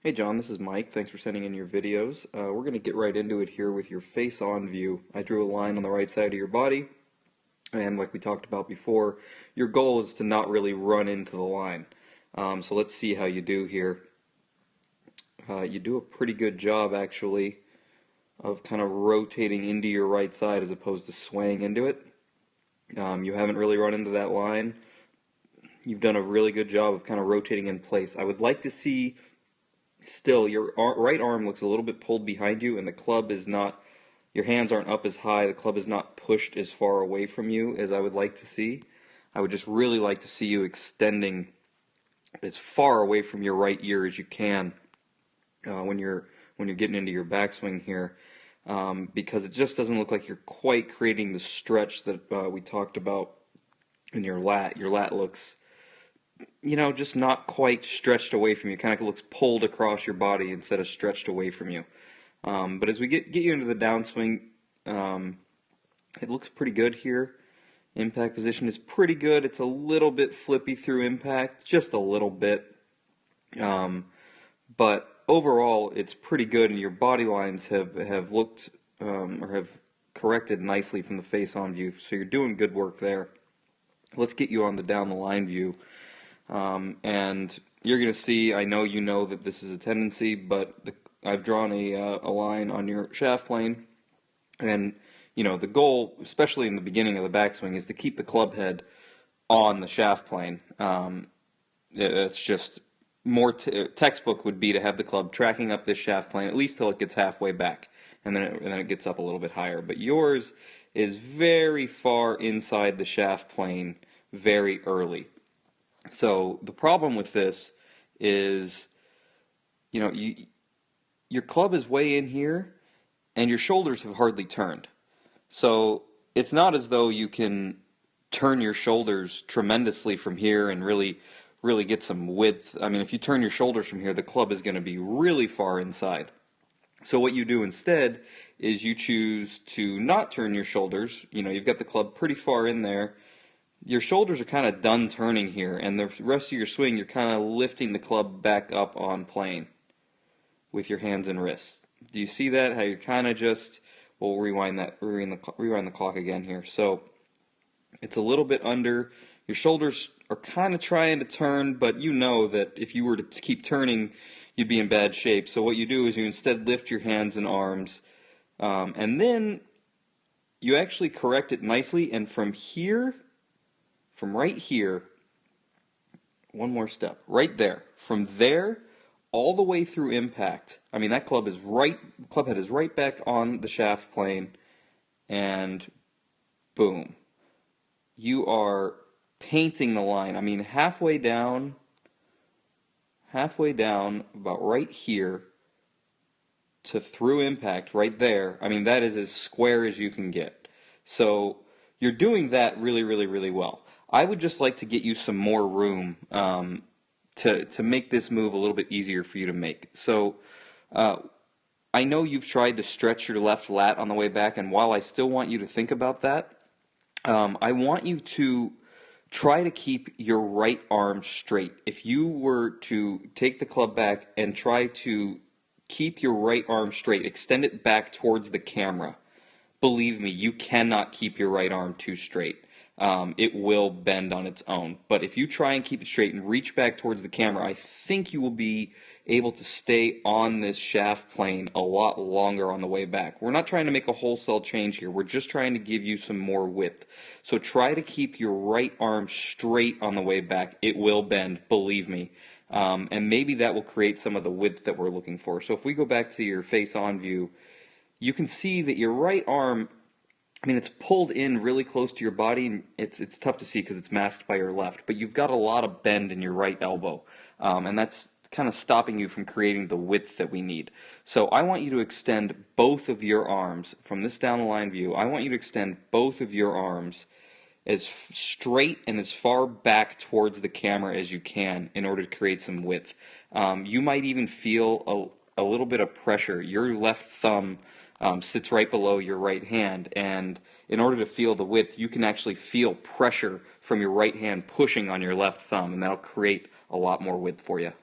Hey John, this is Mike. Thanks for sending in your videos. We're going to get right into it here with your face-on view. I drew a line on the right side of your body, and like we talked about before, your goal is to not really run into the line. So let's see how you do here. You do a pretty good job, actually, of kind of rotating into your right side as opposed to swaying into it. You haven't really run into that line. You've done a really good job of kind of rotating in place. I would like to see still, your right arm looks a little bit pulled behind you, and the club is not, your hands aren't up as high, the club is not pushed as far away from you as I would like to see. I would just really like to see you extending as far away from your right ear as you can when you're getting into your backswing here, because it just doesn't look like you're quite creating the stretch that we talked about in your lat. Your lat looks, just not quite stretched away from you. Kind of looks pulled across your body instead of stretched away from you. But as we get you into the downswing, it looks pretty good here. Impact position is pretty good. It's a little bit flippy through impact, just a little bit. But overall, it's pretty good, and your body lines have looked or have corrected nicely from the face-on view. So you're doing good work there. Let's get you on the down the line view. And you're going to see, I know you know that this is a tendency, but I've drawn a line on your shaft plane, and the goal, especially in the beginning of the backswing, is to keep the club head on the shaft plane. It's just more textbook would be to have the club tracking up this shaft plane at least till it gets halfway back, and then it gets up a little bit higher. But yours is very far inside the shaft plane very early. So the problem with this is, your club is way in here, and your shoulders have hardly turned. So it's not as though you can turn your shoulders tremendously from here and really, really get some width. I mean, if you turn your shoulders from here, the club is going to be really far inside. So what you do instead is you choose to not turn your shoulders. You've got the club pretty far in there. Your shoulders are kind of done turning here, and the rest of your swing, you're kind of lifting the club back up on plane with your hands and wrists. Do you see that? How you're kind of just, we'll rewind the clock again here. So it's a little bit under. Your shoulders are kind of trying to turn, but you know that if you were to keep turning, you'd be in bad shape. So what you do is you instead lift your hands and arms, and then you actually correct it nicely, and from right here, one more step, right there. From there, all the way through impact. I mean, that club head is right back on the shaft plane, and boom. You are painting the line. I mean, halfway down, about right here, to through impact, right there. I mean, that is as square as you can get. So you're doing that really, really, really well. I would just like to get you some more room to make this move a little bit easier for you to make. So I know you've tried to stretch your left lat on the way back, and while I still want you to think about that, I want you to try to keep your right arm straight. If you were to take the club back and try to keep your right arm straight, extend it back towards the camera, believe me, you cannot keep your right arm too straight. It will bend on its own. But if you try and keep it straight and reach back towards the camera, I think you will be able to stay on this shaft plane a lot longer on the way back. We're not trying to make a wholesale change here. We're just trying to give you some more width. So try to keep your right arm straight on the way back. It will bend, believe me. And maybe that will create some of the width that we're looking for. So if we go back to your face-on view, you can see that your right arm, I mean, it's pulled in really close to your body, and it's tough to see because it's masked by your left, but you've got a lot of bend in your right elbow, and that's kind of stopping you from creating the width that we need. So I want you to extend both of your arms from this down the line view. I want you to extend both of your arms as straight and as far back towards the camera as you can in order to create some width. You might even feel a little bit of pressure. Your left thumb sits right below your right hand, and in order to feel the width, you can actually feel pressure from your right hand pushing on your left thumb, and that'll create a lot more width for you.